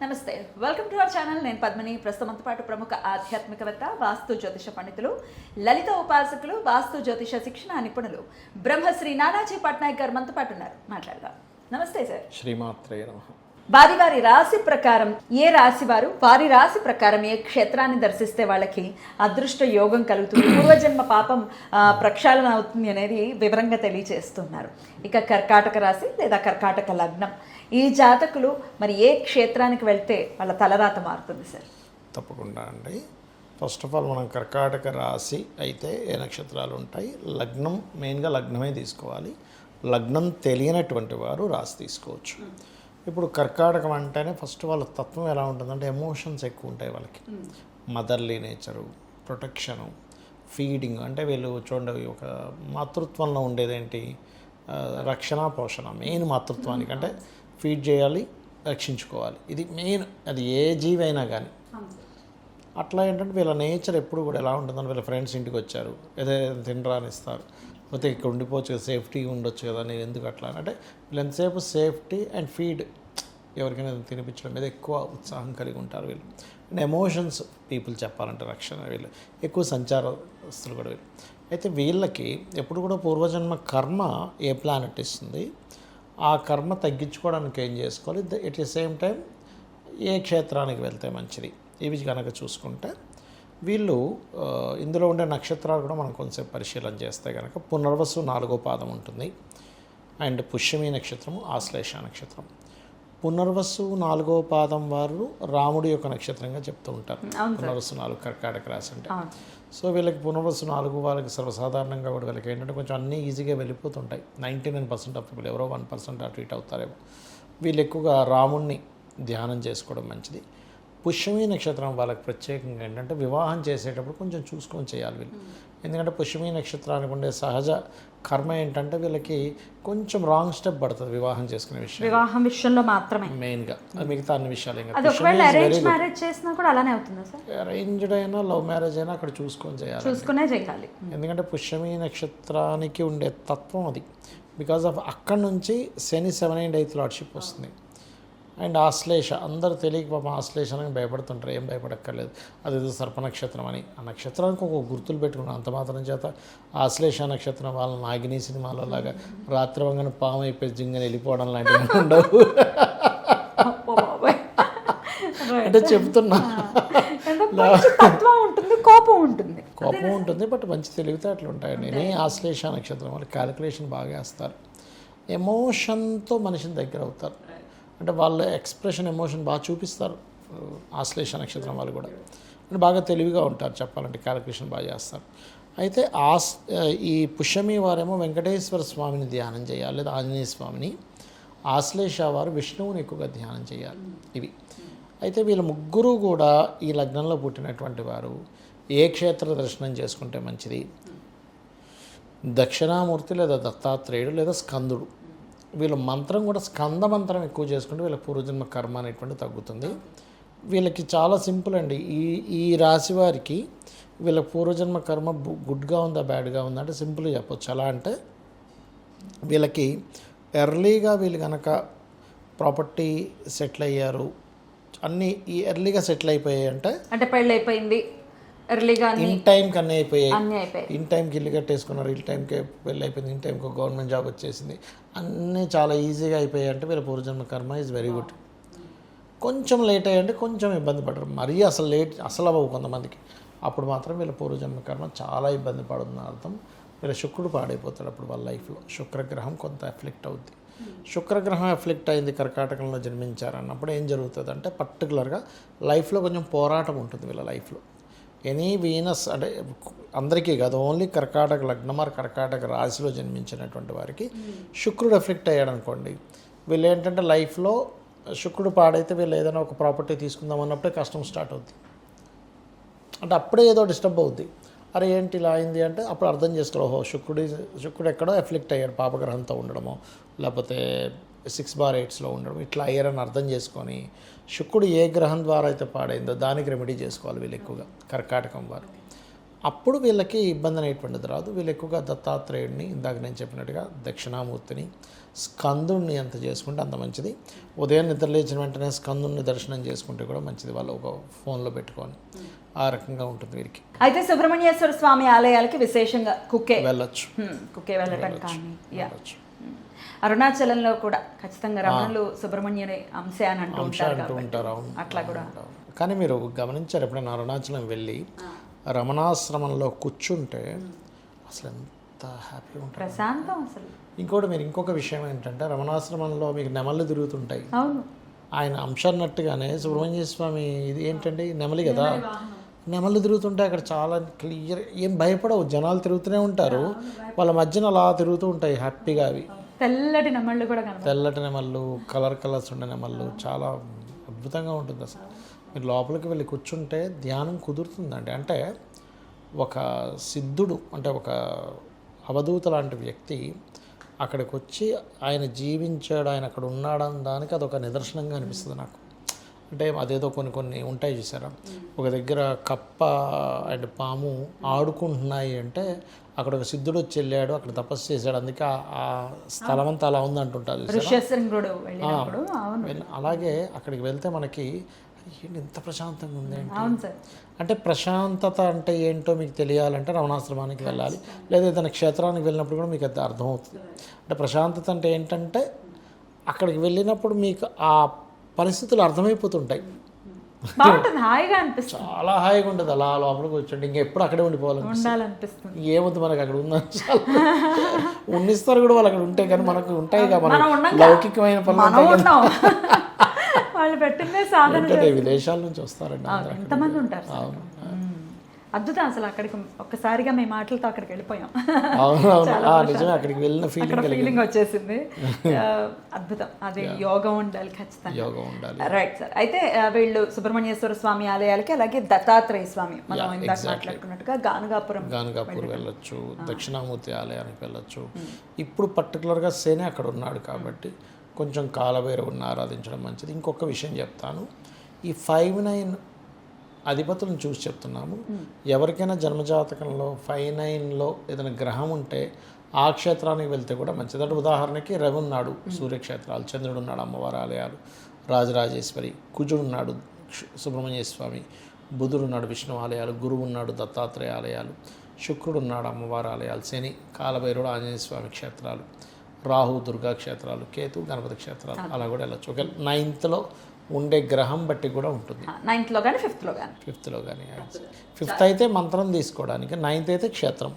నమస్తే, welcome to our channel. నేను పద్మిని. ప్రస్తుతంతో పాటు ప్రముఖ ఆధ్యాత్మికవేత్త, వాస్తు జ్యోతిష పండితులు, లలిత ఉపాసకులు, వాస్తు జ్యోతిష శిక్షణ నిపుణులు బ్రహ్మశ్రీ నానాజీ పట్నాయక్ గారు మనతో పాటు ఉన్నారు. మాట్లాడదాం. నమస్తే సార్. శ్రీమాత్రే నమః. వారి రాశి ప్రకారం ఏ రాశి వారు వారి రాశి ప్రకారం ఏ క్షేత్రాన్ని దర్శిస్తే వాళ్ళకి అదృష్ట యోగం కలుగుతుంది, పూర్వజన్మ పాపం ప్రక్షాళన అవుతుంది అనేది వివరంగా తెలియజేస్తున్నారు. ఇక కర్కాటక రాశి లేదా కర్కాటక లగ్నం, ఈ జాతకులు మరి ఏ క్షేత్రానికి వెళ్తే వాళ్ళ తలరాత మారుతుంది సార్? తప్పకుండా అండి. ఫస్ట్ ఆఫ్ ఆల్ మనం కర్కాటక రాశి అయితే ఏ నక్షత్రాలు ఉంటాయి, లగ్నం మెయిన్గా లగ్నమే తీసుకోవాలి. లగ్నం తెలియనటువంటి వారు రాశి తీసుకోవచ్చు. ఇప్పుడు కర్కాటకం అంటేనే ఫస్ట్ వాళ్ళ తత్వం ఎలా ఉంటుందంటే ఎమోషన్స్ ఎక్కువ ఉంటాయి వాళ్ళకి. మదర్లీ నేచరు, ప్రొటెక్షను, ఫీడింగ్, అంటే వీళ్ళు చూడండి ఒక మాతృత్వంలో ఉండేదేంటి, రక్షణ పోషణ మెయిన్ మాతృత్వానికి. అంటే ఫీడ్ చేయాలి, రక్షించుకోవాలి, ఇది మెయిన్. అది ఏ జీవి అయినా కానీ అట్లా ఏంటంటే వీళ్ళ నేచర్ ఎప్పుడు కూడా ఎలా ఉంటుందని, వీళ్ళ ఫ్రెండ్స్ ఇంటికి వచ్చారు ఏదైనా తినరాని ఇస్తారు, పోతే ఇక్కడ ఉండిపోవచ్చు కదా, సేఫ్టీ ఉండొచ్చు కదా, నేను ఎందుకు అట్లా అంటే వీళ్ళు ఎంతసేపు సేఫ్టీ అండ్ ఫీడ్, ఎవరికైనా తినిపించడం మీద ఎక్కువ ఉత్సాహం కలిగి ఉంటారు వీళ్ళు. అండ్ ఎమోషన్స్ పీపుల్ చెప్పాలంటే రక్షణ, వీళ్ళు ఎక్కువ సంచారస్తులు కూడా వీళ్ళు. అయితే వీళ్ళకి ఎప్పుడు కూడా పూర్వజన్మ కర్మ ఏ ప్లానెట్ ఇస్తుంది, ఆ కర్మ తగ్గించుకోవడానికి ఏం చేసుకోవాలి, ఎట్ ది సేమ్ టైం ఏ క్షేత్రానికి వెళ్తే మంచిది, ఇవి కనుక చూసుకుంటే వీళ్ళు ఇందులో ఉండే నక్షత్రాలు కూడా మనం కొంచెం పరిశీలన చేస్తే కనుక పునర్వసు 4వ పాదం ఉంటుంది, అండ్ పుష్యమి నక్షత్రము, ఆశ్లేష నక్షత్రం. పునర్వసు 4వ పాదం వారు రాముడి యొక్క నక్షత్రంగా చెప్తూ ఉంటారు. పునర్వసు 4 కర్కాటక రాశి అంటే. సో వీళ్ళకి పునర్వసు 4 వాళ్ళకి సర్వసాధారణంగా కూడా వీళ్ళకి ఏంటంటే కొంచెం అన్నీ ఈజీగా వెళ్ళిపోతుంటాయి. 99% ఆఫ్ పీపుల్, ఎవరో 1% అటు ఇటు అవుతారేమో. వీళ్ళు ఎక్కువగా రాముడిని ధ్యానం చేసుకోవడం మంచిది. పుష్యమి నక్షత్రం వాళ్ళకి ప్రత్యేకంగా ఏంటంటే వివాహం చేసేటప్పుడు కొంచెం చూసుకొని చేయాలి వీళ్ళు. ఎందుకంటే పుష్యమి నక్షత్రానికి ఉండే సహజ కర్మ ఏంటంటే వీళ్ళకి కొంచెం రాంగ్ స్టెప్ పడుతుంది వివాహం చేసుకునే విషయం, వివాహం విషయంలో మాత్రమే మెయిన్గా. మిగతా అన్ని విషయాలు అరేంజ్డ్ అయినా లవ్ మ్యారేజ్ అయినా అక్కడ చూసుకొని చేయాలి. ఎందుకంటే పుష్యమి నక్షత్రానికి ఉండే తత్వం అది. బికాజ్ ఆఫ్ అక్కడి నుంచి శని 7 and 8 లార్డ్షిప్ వస్తుంది. అండ్ ఆశ్లేష, అందరూ తెలియక పాపం ఆశ్లేషానికి భయపడుతుంటారు. ఏం భయపడక్కర్లేదు, అదేదో సర్ప నక్షత్రం అని. ఆ నక్షత్రానికి ఒక గుర్తులు పెట్టుకున్నాం, అంత మాత్రం చేత ఆశ్లేష నక్షత్రం వాళ్ళ నాగిని సినిమాలో లాగా రాత్రి వంగన పాము అయిపోయి జింగని వెళ్ళిపోవడం లాంటివి ఉండవు. అంటే చెప్తున్నా, కోపం ఉంటుంది, బట్ మంచి తెలివితేటలు ఉంటాయి. నేను ఆశ్లేష నక్షత్రం వాళ్ళు క్యాలిక్యులేషన్ బాగా వేస్తారు, ఎమోషన్తో మనిషిని దగ్గర అవుతారు. అంటే వాళ్ళ ఎక్స్ప్రెషన్, ఎమోషన్ బాగా చూపిస్తారు. ఆశ్లేష నక్షత్రం వాళ్ళు కూడా అంటే బాగా తెలివిగా ఉంటారు చెప్పాలంటే, క్యాలిక్యులేషన్ బాగా చేస్తారు. అయితే ఈ పుష్యమి వారేమో వెంకటేశ్వర స్వామిని ధ్యానం చేయాలి, లేదా ఆంజనేయ స్వామిని. ఆశ్లేష వారు విష్ణువుని ఎక్కువగా ధ్యానం చేయాలి. ఇవి అయితే వీళ్ళ ముగ్గురు కూడా ఈ లగ్నంలో పుట్టినటువంటి వారు ఏ క్షేత్ర దర్శనం చేసుకుంటే మంచిది, దక్షిణామూర్తి లేదా దత్తాత్రేయుడు లేదా స్కందుడు. వీళ్ళ మంత్రం కూడా స్కంద మంత్రం ఎక్కువ చేసుకుంటే వీళ్ళ పూర్వజన్మ కర్మ అనేటువంటి తగ్గుతుంది. వీళ్ళకి చాలా సింపుల్ అండి. ఈ రాశి వారికి వీళ్ళ పూర్వజన్మ కర్మ గుడ్గా ఉందా బ్యాడ్గా ఉందా అంటే సింపుల్గా చెప్పొచ్చు. ఎలా అంటే వీళ్ళకి ఎర్లీగా వీళ్ళు కనుక ప్రాపర్టీ సెటిల్ అయ్యారు, అన్నీ ఈ ఎర్లీగా సెటిల్ అయిపోయాయి అంటే పెళ్ళి అయిపోయింది, ఇన్ టైంకి అన్నీ అయిపోయాయి, ఇన్ టైంకి ఇల్లు కట్టేసుకున్నారు, ఇన్ టైంకి పెళ్ళి అయిపోయింది, ఇన్ టైంకి ఒక గవర్నమెంట్ జాబ్ వచ్చేసింది, అన్నీ చాలా ఈజీగా అయిపోయాయి అంటే వీళ్ళ పూర్వజన్మ కర్మ ఈజ్ వెరీ గుడ్. కొంచెం లేట్ అయ్యంటే కొంచెం ఇబ్బంది పడరు, మరీ అసలు అవ్వవు కొంతమందికి. అప్పుడు మాత్రం వీళ్ళ పూర్వజన్మ కర్మ చాలా ఇబ్బంది పడుతుంది అర్థం. వీళ్ళ శుక్రుడు పాడైపోతాడు అప్పుడు వాళ్ళ లైఫ్లో. శుక్రగ్రహం కొంత ఎఫ్లెక్ట్ అవుద్ది. శుక్రగ్రహం ఎఫ్లెక్ట్ అయింది, కర్కాటకంలో జన్మించారన్నప్పుడు ఏం జరుగుతుంది అంటే పర్టికులర్గా లైఫ్లో కొంచెం పోరాటం ఉంటుంది వీళ్ళ లైఫ్లో. ఎనీ వీనస్ అంటే అందరికీ కాదు, ఓన్లీ కర్కాటక లగ్నం ఆర్ కర్కాటక రాశిలో జన్మించినటువంటి వారికి శుక్రుడు ఎఫెక్ట్ అయ్యాడు అనుకోండి, వీళ్ళు ఏంటంటే లైఫ్లో శుక్రుడు పాడైతే వీళ్ళు ఏదైనా ఒక ప్రాపర్టీ తీసుకుందాం అన్నప్పుడే కష్టం స్టార్ట్ అవుద్ది. అంటే అప్పుడే ఏదో డిస్టర్బ్ అవుద్ది. అరే ఏంటి ఇలా అయింది అంటే అప్పుడు అర్థం చేసుకోవాలి, ఓహో శుక్రుడు ఎక్కడో ఎఫెక్ట్ అయ్యాడు, పాపగ్రహంతో ఉండడమో లేకపోతే 6/8లో ఉండడం, ఇట్లా అయ్యారని అర్థం చేసుకొని శుక్రుడు ఏ గ్రహం ద్వారా అయితే పాడైందో దానికి రెమెడీ చేసుకోవాలి వీళ్ళు ఎక్కువగా కర్కాటకం వారు. అప్పుడు వీళ్ళకి ఇబ్బంది అనేటువంటిది రాదు. వీళ్ళు ఎక్కువగా దత్తాత్రేయుడిని, ఇందాక నేను చెప్పినట్టుగా దక్షిణామూర్తిని, స్కందుడిని ఎంత చేసుకుంటే అంత మంచిది. ఉదయం నిద్ర లేచిన వెంటనే స్కందుడిని దర్శనం చేసుకుంటే కూడా మంచిది, వాళ్ళు ఒక ఫోన్లో పెట్టుకొని. ఆ రకంగా ఉంటుంది వీరికి. అయితే సుబ్రహ్మణ్యేశ్వర స్వామి ఆలయాలకి విశేషంగా కుక్కే వెళ్ళొచ్చు, కుక్కే వెళ్ళటం కానీ వెళ్ళచ్చు. అరుణాచలంలో కూడా ఖచ్చితంగా రమణులు సుబ్రహ్మణ్యుని అంశే అని అంటూ ఉంటారు అంటూ కాబట్టి ఉంటారు. అవును, అట్లా కూడా కానీ మీరు గమనించారు ఎప్పుడైనా అరుణాచలం వెళ్ళి రమణాశ్రమంలో కూర్చుంటే అసలు ఎంత హ్యాపీగా ఉంటుంది, ప్రశాంతం అసలు. ఇంకోటి మీరు ఇంకొక విషయం ఏంటంటే రమణాశ్రమంలో మీకు నెమళ్ళు తిరుగుతుంటాయి. అవును, ఆయన అంశ అన్నట్టుగానే సుబ్రహ్మణ్య స్వామి ఇది ఏంటంటే నెమలి కదా, నెమళ్ళు తిరుగుతుంటే అక్కడ చాలా క్లియర్, ఏం భయపడవు, జనాలు తిరుగుతూనే ఉంటారు, వాళ్ళ మధ్యన అలా తిరుగుతూ ఉంటాయి హ్యాపీగా. అవి తెల్లటి నెమళ్ళు కూడా కనబడతాయి. తెల్లటి నెమళ్ళు, కలర్స్ ఉండే నెమళ్ళు, చాలా అద్భుతంగా ఉంటుంది అసలు. మీరు లోపలికి వెళ్ళి కూర్చుంటే ధ్యానం కుదురుతుందండి. అంటే ఒక సిద్ధుడు, అంటే ఒక అవధూత లాంటి వ్యక్తి అక్కడికి వచ్చి ఆయన జీవించాడు, ఆయన అక్కడ ఉన్నాడని దానికి అదొక నిదర్శనంగా అనిపిస్తుంది నాకు. అంటే అదేదో కొన్ని ఉంటాయి చూసారా, ఒక దగ్గర కప్ప అండ్ పాము ఆడుకుంటున్నాయి అంటే అక్కడ ఒక సిద్ధుడు వచ్చి వెళ్ళాడు, అక్కడ తపస్సు చేశాడు, అందుకే ఆ స్థలం అంతా అలా ఉంది అంటుంటారు. అలాగే అక్కడికి వెళ్తే మనకి ఏంటి ఇంత ప్రశాంతంగా ఉంది అంటే ప్రశాంతత అంటే ఏంటో మీకు తెలియాలంటే రమణాశ్రమానికి వెళ్ళాలి, లేదా ఏదైనా క్షేత్రానికి వెళ్ళినప్పుడు కూడా మీకు అది అర్థమవుతుంది. అంటే ప్రశాంతత అంటే ఏంటంటే అక్కడికి వెళ్ళినప్పుడు మీకు ఆ పరిస్థితులు అర్థమైపోతుంటాయి, హాయిగా అనిపిస్తుంది, చాలా హాయిగా ఉంటుంది. అలా లోపలికి వచ్చండి, ఇంకెప్పుడు అక్కడే ఉండిపోవాలనిపిస్తుంది. ఏమవుతుంది మనకు అక్కడ ఉన్నిస్తారు కూడా వాళ్ళు అక్కడ ఉంటే, కానీ మనకు ఉంటాయి కదా మన లౌకికమైన పనులు, వాళ్ళు పెట్టిందే సాధన. విదేశాల నుంచి వస్తారండి, ఎంతమంది ఉంటారు. అద్భుతం అసలు. అక్కడికి ఒక్కసారిగా మేము మాటలతో అక్కడికి వెళ్ళిపోయాం. నిజమే, అక్కడికి వెళ్ళిన ఫీలింగ్ వచ్చేసింది. అద్భుతం. అది యోగం ఉండాలి ఖచ్చితంగా, యోగం ఉండాలి. Right sir. అయితే వీళ్ళు సుబ్రహ్మణ్యేశ్వర స్వామి ఆలయాలకి, అలాగే దత్తాత్రేయ స్వామి మనం ఇందాక మాట్లాడుకున్నట్టుగా గానగాపురం వెళ్ళొచ్చు, దక్షిణామూర్తి ఆలయానికి వెళ్ళొచ్చు. ఇప్పుడు పర్టికులర్గా శని అక్కడ ఉన్నాడు కాబట్టి కొంచెం కాలభైరవుని ఆరాధించడం మంచిది. ఇంకొక విషయం చెప్తాను, ఈ 5-9 అధిపతులను చూసి చెప్తున్నాము. ఎవరికైనా జన్మజాతకంలో 5-9లో ఏదైనా గ్రహం ఉంటే ఆ క్షేత్రానికి వెళ్తే కూడా మంచిది. అంటే ఉదాహరణకి రవి ఉన్నాడు, సూర్యక్షేత్రాలు, చంద్రుడు ఉన్నాడు, అమ్మవారి ఆలయాలు, రాజరాజేశ్వరి, కుజుడు ఉన్నాడు, సుబ్రహ్మణ్య స్వామి, బుధుడు ఉన్నాడు, విష్ణు ఆలయాలు, గురువు ఉన్నాడు, దత్తాత్రేయ ఆలయాలు, శుక్రుడు ఉన్నాడు, అమ్మవారి ఆలయాలు, శని, కాలభైరుడు, ఆంజనేయ స్వామి క్షేత్రాలు, రాహు, దుర్గా క్షేత్రాలు, కేతు, గణపతి క్షేత్రాలు, అలా కూడా వెళ్ళచ్చు. ఒక 9th ఉండే గ్రహం బట్టి కూడా ఉంటుంది. 9th కానీ 5th కానీ 5th అయితే మంత్రం తీసుకోవడానికి, 9th అయితే క్షేత్రం.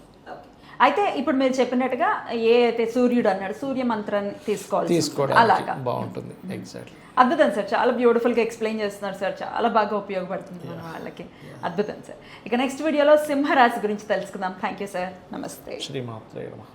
అయితే ఇప్పుడు మీరు చెప్పినట్టుగా ఏ అయితే సూర్యుడు అన్నాడు, సూర్య మంత్రాన్ని తీసుకోవడానికి అలాగా బాగుంటుంది. ఎగ్జాక్ట్లీ. అద్భుతం సార్, చాలా బ్యూటిఫుల్గా ఎక్స్ప్లెయిన్ చేస్తున్నారు సార్, చాలా బాగా ఉపయోగపడుతుంది మన వాళ్ళకి. అద్భుతం సార్. ఇక నెక్స్ట్ వీడియోలో సింహరాశి గురించి తెలుసుకుందాం. థ్యాంక్ యూ సార్, నమస్తే. శ్రీమాత్రే నమః.